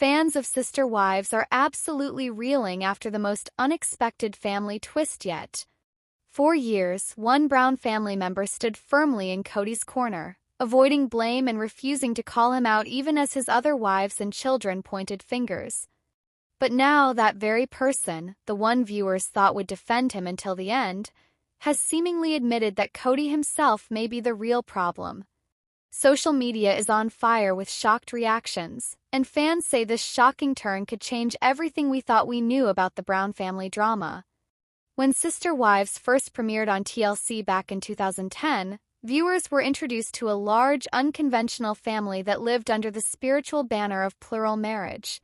Fans of Sister Wives are absolutely reeling after the most unexpected family twist yet. For years, one Brown family member stood firmly in Cody's corner, avoiding blame and refusing to call him out even as his other wives and children pointed fingers. But now that very person, the one viewers thought would defend him until the end, has seemingly admitted that Cody himself may be the real problem. Social media is on fire with shocked reactions, and fans say this shocking turn could change everything we thought we knew about the Brown family drama. When Sister Wives first premiered on TLC back in 2010, viewers were introduced to a large, unconventional family that lived under the spiritual banner of plural marriage.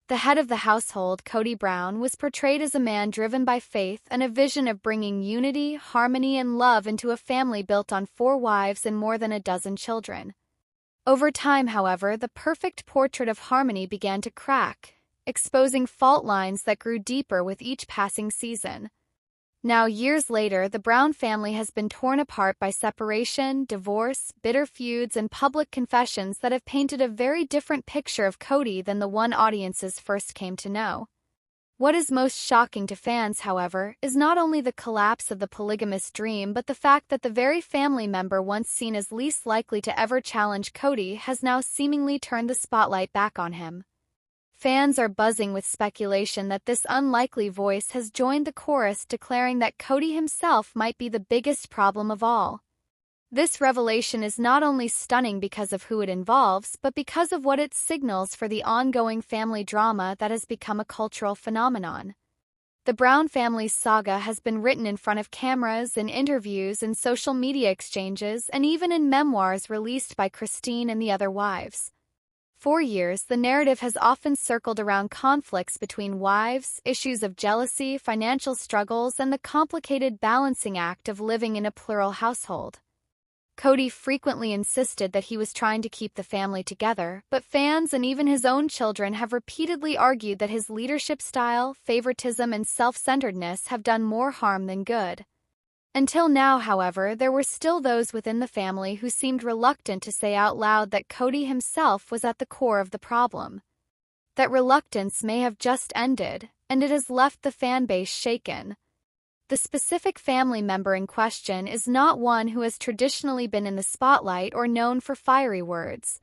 The head of the household, Cody Brown, was portrayed as a man driven by faith and a vision of bringing unity, harmony, and love into a family built on 4 wives and more than a dozen children. Over time, however, the perfect portrait of harmony began to crack, exposing fault lines that grew deeper with each passing season. Now, years later, the Brown family has been torn apart by separation, divorce, bitter feuds, and public confessions that have painted a very different picture of Cody than the one audiences first came to know. What is most shocking to fans, however, is not only the collapse of the polygamous dream but the fact that the very family member once seen as least likely to ever challenge Cody has now seemingly turned the spotlight back on him. Fans are buzzing with speculation that this unlikely voice has joined the chorus declaring that Cody himself might be the biggest problem of all. This revelation is not only stunning because of who it involves, but because of what it signals for the ongoing family drama that has become a cultural phenomenon. The Brown family's saga has been written in front of cameras, in interviews, in social media exchanges, and even in memoirs released by Christine and the other wives. For years, the narrative has often circled around conflicts between wives, issues of jealousy, financial struggles, and the complicated balancing act of living in a plural household. Cody frequently insisted that he was trying to keep the family together, but fans and even his own children have repeatedly argued that his leadership style, favoritism, and self-centeredness have done more harm than good. Until now, however, there were still those within the family who seemed reluctant to say out loud that Cody himself was at the core of the problem. That reluctance may have just ended, and it has left the fanbase shaken. The specific family member in question is not one who has traditionally been in the spotlight or known for fiery words.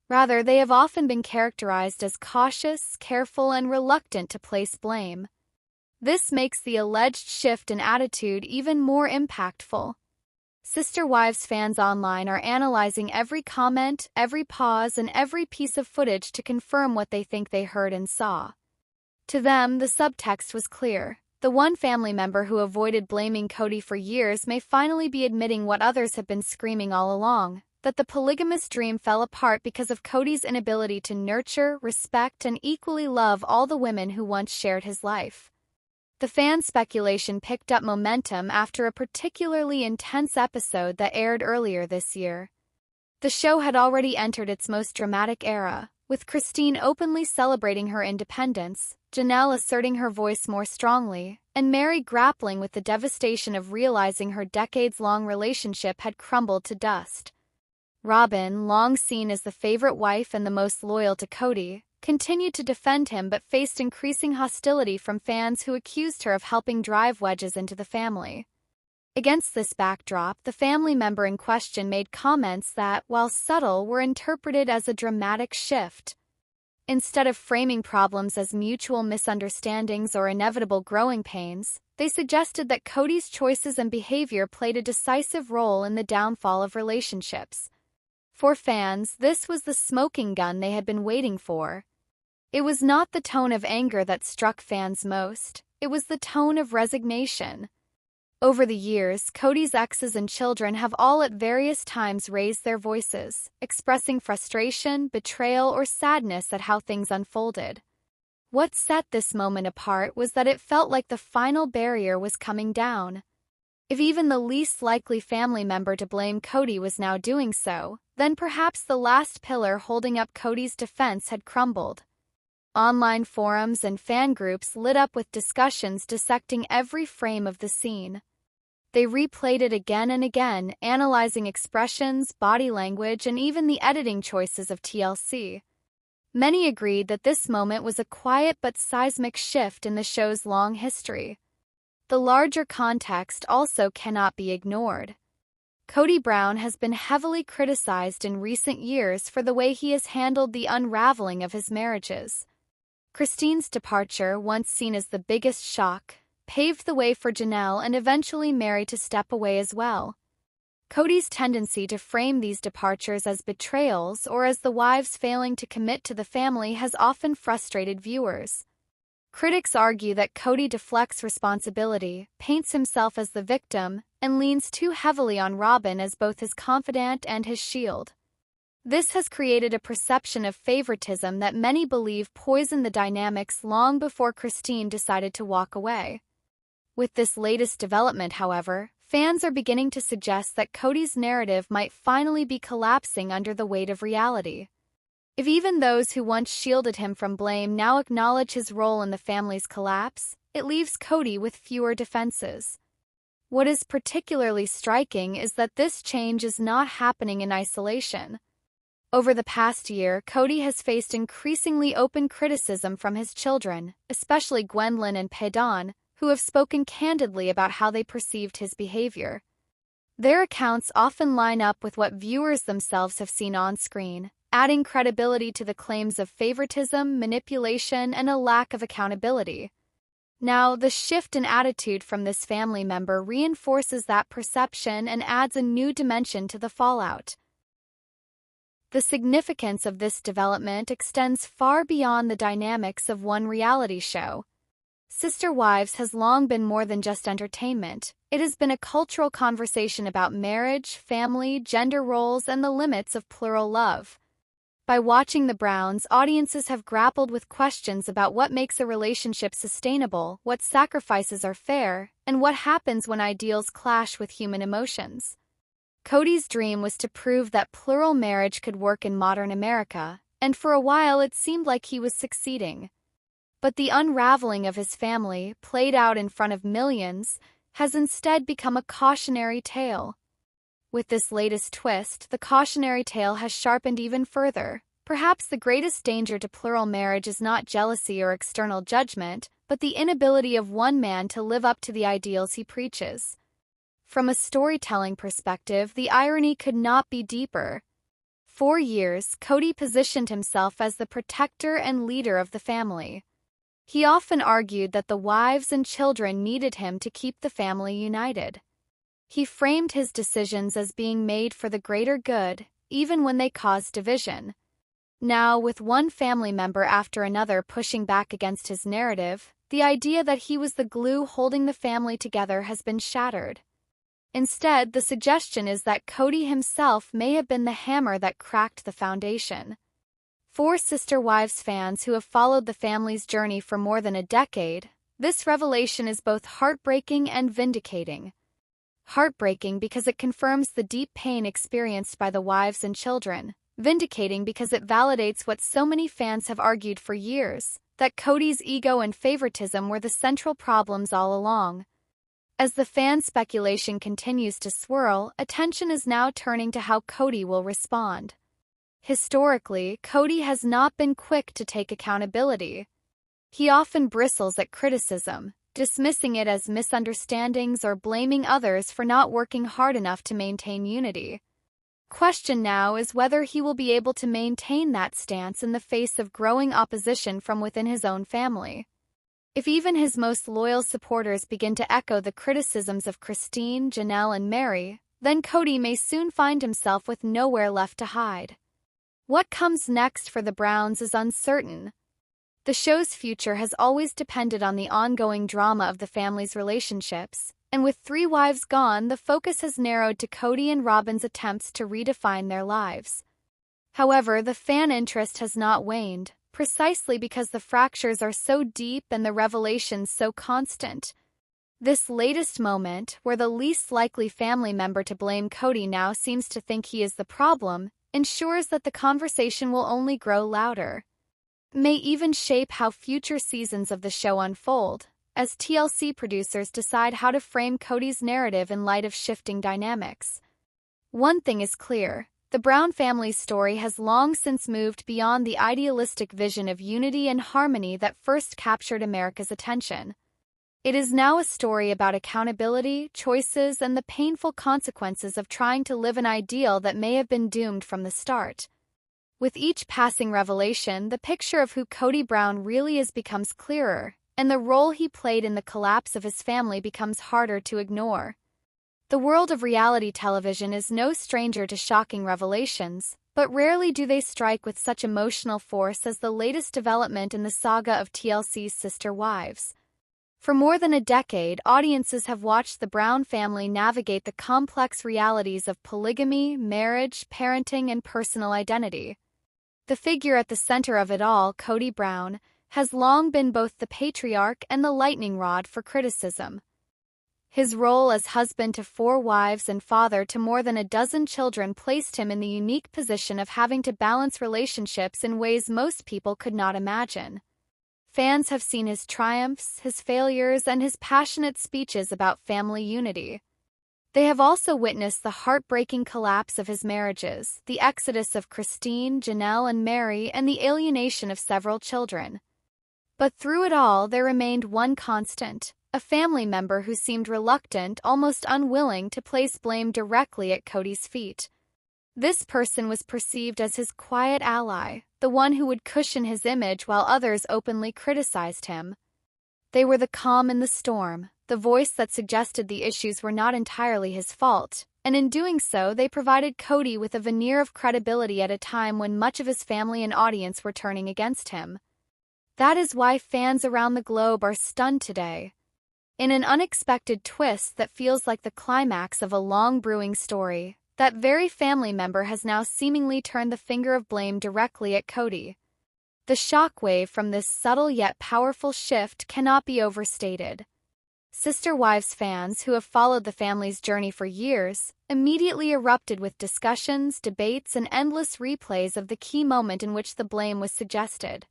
Rather, they have often been characterized as cautious, careful, and reluctant to place blame. This makes the alleged shift in attitude even more impactful. Sister Wives fans online are analyzing every comment, every pause, and every piece of footage to confirm what they think they heard and saw. To them, the subtext was clear. The one family member who avoided blaming Cody for years may finally be admitting what others have been screaming all along, that the polygamous dream fell apart because of Cody's inability to nurture, respect, and equally love all the women who once shared his life. The fan speculation picked up momentum after a particularly intense episode that aired earlier this year. The show had already entered its most dramatic era, with Christine openly celebrating her independence, Janelle asserting her voice more strongly, and Meri grappling with the devastation of realizing her decades-long relationship had crumbled to dust. Robin, long seen as the favorite wife and the most loyal to Cody, continued to defend him but faced increasing hostility from fans who accused her of helping drive wedges into the family. Against this backdrop, the family member in question made comments that, while subtle, were interpreted as a dramatic shift. Instead of framing problems as mutual misunderstandings or inevitable growing pains, they suggested that Cody's choices and behavior played a decisive role in the downfall of relationships. For fans, this was the smoking gun they had been waiting for. It was not the tone of anger that struck fans most, it was the tone of resignation. Over the years, Cody's exes and children have all at various times raised their voices, expressing frustration, betrayal, or sadness at how things unfolded. What set this moment apart was that it felt like the final barrier was coming down. If even the least likely family member to blame Cody was now doing so, then perhaps the last pillar holding up Cody's defense had crumbled. Online forums and fan groups lit up with discussions dissecting every frame of the scene. They replayed it again and again, analyzing expressions, body language, and even the editing choices of TLC. Many agreed that this moment was a quiet but seismic shift in the show's long history. The larger context also cannot be ignored. Kody Brown has been heavily criticized in recent years for the way he has handled the unraveling of his marriages. Christine's departure, once seen as the biggest shock, paved the way for Janelle and eventually Meri to step away as well. Kody's tendency to frame these departures as betrayals or as the wives failing to commit to the family has often frustrated viewers. Critics argue that Kody deflects responsibility, paints himself as the victim, and leans too heavily on Robyn as both his confidant and his shield. This has created a perception of favoritism that many believe poisoned the dynamics long before Christine decided to walk away. With this latest development, however, fans are beginning to suggest that Kody's narrative might finally be collapsing under the weight of reality. If even those who once shielded him from blame now acknowledge his role in the family's collapse, it leaves Kody with fewer defenses. What is particularly striking is that this change is not happening in isolation. Over the past year, Kody has faced increasingly open criticism from his children, especially Gwendlyn and Paedon, who have spoken candidly about how they perceived his behavior. Their accounts often line up with what viewers themselves have seen on screen, adding credibility to the claims of favoritism, manipulation, and a lack of accountability. Now, the shift in attitude from this family member reinforces that perception and adds a new dimension to the fallout. The significance of this development extends far beyond the dynamics of one reality show. Sister Wives has long been more than just entertainment. It has been a cultural conversation about marriage, family, gender roles, and the limits of plural love. By watching The Browns, audiences have grappled with questions about what makes a relationship sustainable, what sacrifices are fair, and what happens when ideals clash with human emotions. Kody's dream was to prove that plural marriage could work in modern America, and for a while it seemed like he was succeeding. But the unraveling of his family, played out in front of millions, has instead become a cautionary tale. With this latest twist, the cautionary tale has sharpened even further. Perhaps the greatest danger to plural marriage is not jealousy or external judgment, but the inability of one man to live up to the ideals he preaches. From a storytelling perspective, the irony could not be deeper. For years, Kody positioned himself as the protector and leader of the family. He often argued that the wives and children needed him to keep the family united. He framed his decisions as being made for the greater good, even when they caused division. Now, with one family member after another pushing back against his narrative, the idea that he was the glue holding the family together has been shattered. Instead, the suggestion is that Kody himself may have been the hammer that cracked the foundation. For Sister Wives fans who have followed the family's journey for more than a decade, this revelation is both heartbreaking and vindicating. Heartbreaking because it confirms the deep pain experienced by the wives and children. Vindicating because it validates what so many fans have argued for years, that Kody's ego and favoritism were the central problems all along. As the fan speculation continues to swirl, attention is now turning to how Kody will respond. Historically, Kody has not been quick to take accountability. He often bristles at criticism, dismissing it as misunderstandings or blaming others for not working hard enough to maintain unity. Question now is whether he will be able to maintain that stance in the face of growing opposition from within his own family. If even his most loyal supporters begin to echo the criticisms of Christine, Janelle, and Meri, then Kody may soon find himself with nowhere left to hide. What comes next for the Browns is uncertain. The show's future has always depended on the ongoing drama of the family's relationships, and with 3 wives gone, the focus has narrowed to Kody and Robyn's attempts to redefine their lives. However, the fan interest has not waned, precisely because the fractures are so deep and the revelations so constant. This latest moment, where the least likely family member to blame Kody now seems to think he is the problem, ensures that the conversation will only grow louder. May even shape how future seasons of the show unfold, as TLC producers decide how to frame Kody's narrative in light of shifting dynamics. One thing is clear, the Brown family's story has long since moved beyond the idealistic vision of unity and harmony that first captured America's attention. It is now a story about accountability, choices, and the painful consequences of trying to live an ideal that may have been doomed from the start. With each passing revelation, the picture of who Kody Brown really is becomes clearer, and the role he played in the collapse of his family becomes harder to ignore. The world of reality television is no stranger to shocking revelations, but rarely do they strike with such emotional force as the latest development in the saga of TLC's Sister Wives. For more than a decade, audiences have watched the Brown family navigate the complex realities of polygamy, marriage, parenting, and personal identity. The figure at the center of it all, Kody Brown, has long been both the patriarch and the lightning rod for criticism. His role as husband to 4 wives and father to more than a dozen children placed him in the unique position of having to balance relationships in ways most people could not imagine. Fans have seen his triumphs, his failures, and his passionate speeches about family unity. They have also witnessed the heartbreaking collapse of his marriages, the exodus of Christine, Janelle, and Meri, and the alienation of several children. But through it all, there remained one constant: a family member who seemed reluctant, almost unwilling, to place blame directly at Kody's feet. This person was perceived as his quiet ally, the one who would cushion his image while others openly criticized him. They were the calm in the storm, the voice that suggested the issues were not entirely his fault, and in doing so they provided Kody with a veneer of credibility at a time when much of his family and audience were turning against him. That is why fans around the globe are stunned today. In an unexpected twist that feels like the climax of a long-brewing story, that very family member has now seemingly turned the finger of blame directly at Kody. The shockwave from this subtle yet powerful shift cannot be overstated. Sister Wives fans who have followed the family's journey for years immediately erupted with discussions, debates, and endless replays of the key moment in which the blame was suggested.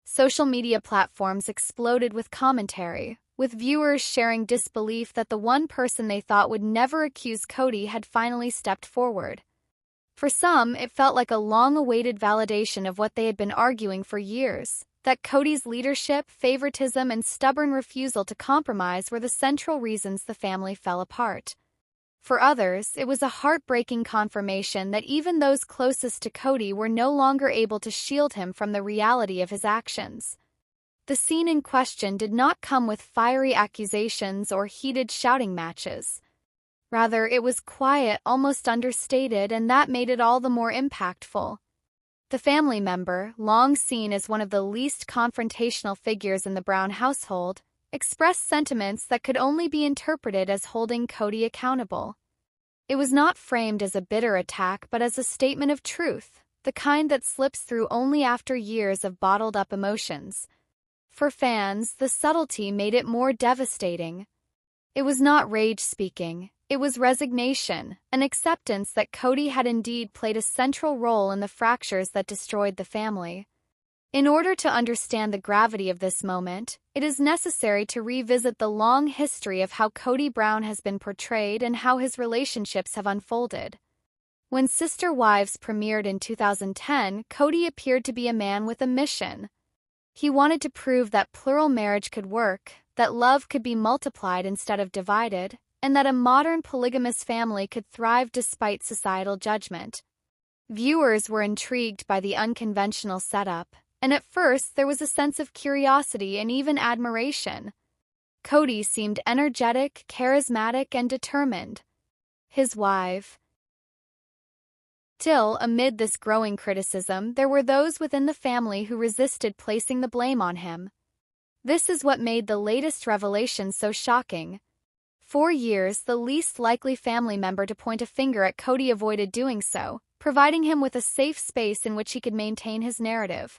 Social media platforms exploded with commentary, with viewers sharing disbelief that the one person they thought would never accuse Kody had finally stepped forward. For some, it felt like a long-awaited validation of what they had been arguing for years, that Kody's leadership, favoritism, and stubborn refusal to compromise were the central reasons the family fell apart. For others, it was a heartbreaking confirmation that even those closest to Kody were no longer able to shield him from the reality of his actions. The scene in question did not come with fiery accusations or heated shouting matches. Rather, it was quiet, almost understated, and that made it all the more impactful. The family member, long seen as one of the least confrontational figures in the Brown household, expressed sentiments that could only be interpreted as holding Kody accountable. It was not framed as a bitter attack but as a statement of truth, the kind that slips through only after years of bottled-up emotions. For fans, the subtlety made it more devastating. It was not rage speaking, it was resignation, an acceptance that Kody had indeed played a central role in the fractures that destroyed the family. In order to understand the gravity of this moment, it is necessary to revisit the long history of how Kody Brown has been portrayed and how his relationships have unfolded. When Sister Wives premiered in 2010, Kody appeared to be a man with a mission. He wanted to prove that plural marriage could work, that love could be multiplied instead of divided, and that a modern polygamous family could thrive despite societal judgment. Viewers were intrigued by the unconventional setup, and at first there was a sense of curiosity and even admiration. Kody seemed energetic, charismatic, and determined. His wife. Still, amid this growing criticism, there were those within the family who resisted placing the blame on him. This is what made the latest revelation so shocking. For years, the least likely family member to point a finger at Kody avoided doing so, providing him with a safe space in which he could maintain his narrative.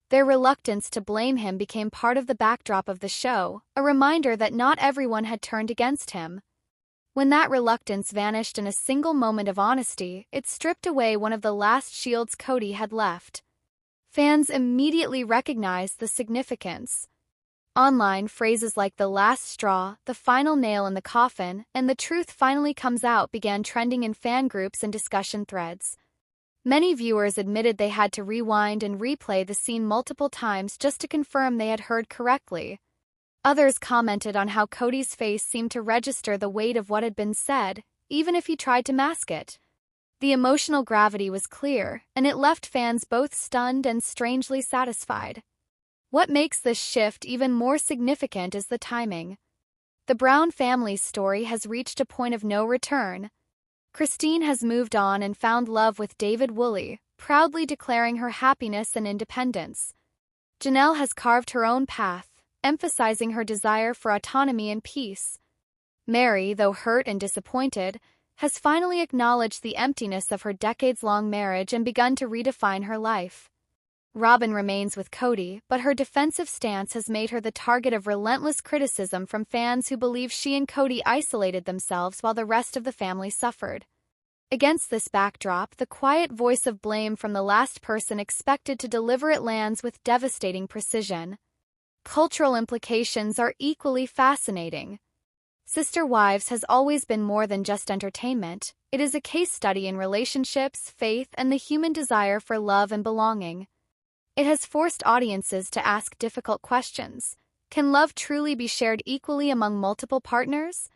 Their reluctance to blame him became part of the backdrop of the show, a reminder that not everyone had turned against him. When that reluctance vanished in a single moment of honesty, it stripped away one of the last shields Kody had left. Fans immediately recognized the significance. Online, phrases like "the last straw," "the final nail in the coffin," and "the truth finally comes out" began trending in fan groups and discussion threads. Many viewers admitted they had to rewind and replay the scene multiple times just to confirm they had heard correctly. Others commented on how Cody's face seemed to register the weight of what had been said, even if he tried to mask it. The emotional gravity was clear, and it left fans both stunned and strangely satisfied. What makes this shift even more significant is the timing. The Brown family's story has reached a point of no return. Christine has moved on and found love with David Woolley, proudly declaring her happiness and independence. Janelle has carved her own path, emphasizing her desire for autonomy and peace. Meri, though hurt and disappointed, has finally acknowledged the emptiness of her decades-long marriage and begun to redefine her life. Robin remains with Cody, but her defensive stance has made her the target of relentless criticism from fans who believe she and Cody isolated themselves while the rest of the family suffered. Against this backdrop, the quiet voice of blame from the last person expected to deliver it lands with devastating precision. Cultural implications are equally fascinating. Sister Wives has always been more than just entertainment. It is a case study in relationships, faith, and the human desire for love and belonging. It has forced audiences to ask difficult questions. Can love truly be shared equally among multiple partners?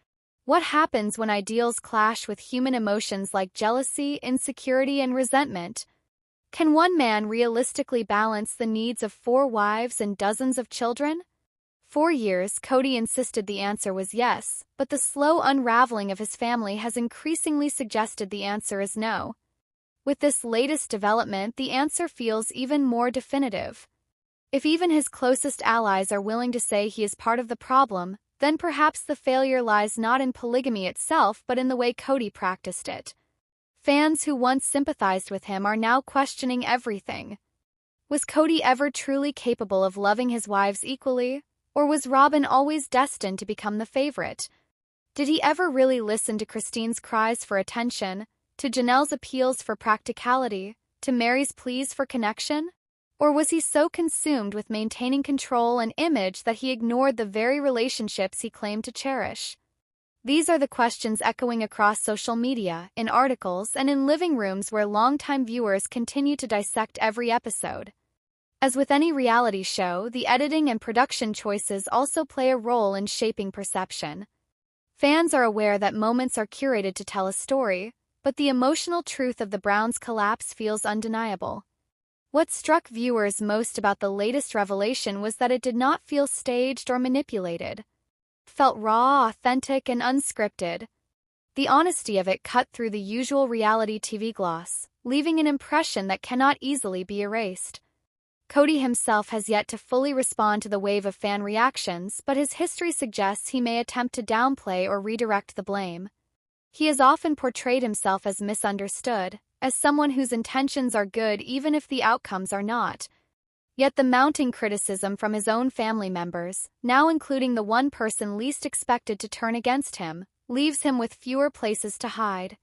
What happens when ideals clash with human emotions like jealousy, insecurity, and resentment? Can one man realistically balance the needs of 4 wives and dozens of children? For years, Cody insisted the answer was yes, but the slow unraveling of his family has increasingly suggested the answer is no. With this latest development, the answer feels even more definitive. If even his closest allies are willing to say he is part of the problem, then perhaps the failure lies not in polygamy itself but in the way Cody practiced it. Fans who once sympathized with him are now questioning everything. Was Cody ever truly capable of loving his wives equally, or was Robin always destined to become the favorite? Did he ever really listen to Christine's cries for attention, to Janelle's appeals for practicality, to Meri's pleas for connection? Or was he so consumed with maintaining control and image that he ignored the very relationships he claimed to cherish? These are the questions echoing across social media, in articles, and in living rooms where longtime viewers continue to dissect every episode. As with any reality show, the editing and production choices also play a role in shaping perception. Fans are aware that moments are curated to tell a story, but the emotional truth of the Browns' collapse feels undeniable. What struck viewers most about the latest revelation was that it did not feel staged or manipulated. It felt raw, authentic, and unscripted. The honesty of it cut through the usual reality TV gloss, leaving an impression that cannot easily be erased. Cody himself has yet to fully respond to the wave of fan reactions, but his history suggests he may attempt to downplay or redirect the blame. He has often portrayed himself as misunderstood, as someone whose intentions are good even if the outcomes are not. Yet the mounting criticism from his own family members, now including the one person least expected to turn against him, leaves him with fewer places to hide.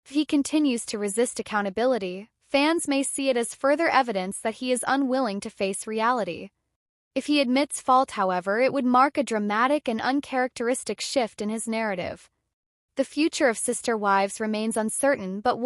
If he continues to resist accountability, fans may see it as further evidence that he is unwilling to face reality. If he admits fault, however, it would mark a dramatic and uncharacteristic shift in his narrative. The future of Sister Wives remains uncertain, but